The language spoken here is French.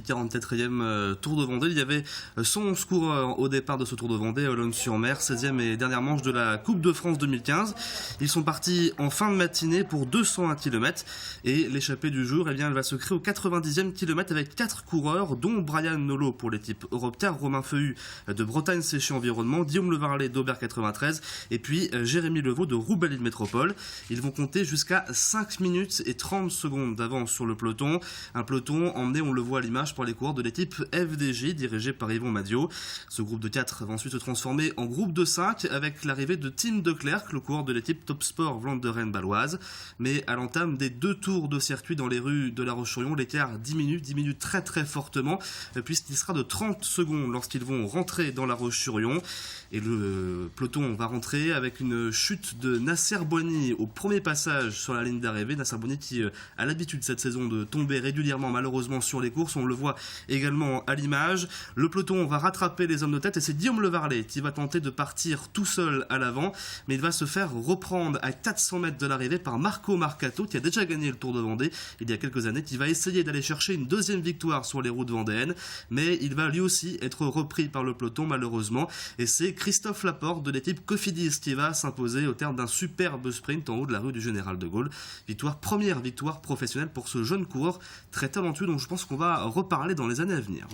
44e Tour de Vendée. Il y avait 111 coureurs au départ de ce Tour de Vendée à Olonne-sur-Mer, 16e et dernière manche de la Coupe de France 2015. Ils sont partis en fin de matinée pour 201 km et l'échappée du jour, elle va se créer au 90e kilomètre avec 4 coureurs, dont Brian Nolot pour l'équipe Europcar, Romain Feuillu de Bretagne Séché Environnement, Guillaume Levarlet d'Aubert 93 et puis Jérémy Levaux de Roubaix-Lille Métropole. Ils vont compter jusqu'à 5 minutes et 30 secondes d'avance sur le peloton. Un peloton emmené, on le voit à l'image, par les coureurs de l'équipe FDJ dirigé par Yvon Madiot. Ce groupe de 4 va ensuite se transformer en groupe de 5 avec l'arrivée de Tim de Klerk, le coureur de l'équipe Top Sport Vlaanderen-Baloise. Mais à l'entame des 2 tours de circuit dans les rues de La Roche-sur-Yon, l'écart diminue très très fortement puisqu'il sera de 30 secondes lorsqu'ils vont rentrer dans La Roche-sur-Yon. Et le peloton va rentrer avec une chute de Nasser Boigny au premier passage sur la ligne d'arrivée. Nasser Boigny qui a l'habitude cette saison de tomber régulièrement malheureusement sur les courses, on le voit également à l'image. Le peloton va rattraper les hommes de tête et c'est Guillaume Levarlet qui va tenter de partir tout seul à l'avant, mais il va se faire reprendre à 400 mètres de l'arrivée par Marco Marcato qui a déjà gagné le Tour de Vendée il y a quelques années, qui va essayer d'aller chercher une deuxième victoire sur les routes vendéennes, mais il va lui aussi être repris par le peloton malheureusement, et c'est Christophe Laporte de l'équipe Cofidis qui va s'imposer au terme d'un superbe sprint en haut de la rue du Général de Gaulle. Première victoire professionnelle pour ce jeune coureur très talentueux dont je pense qu'on va reparler dans les années à venir.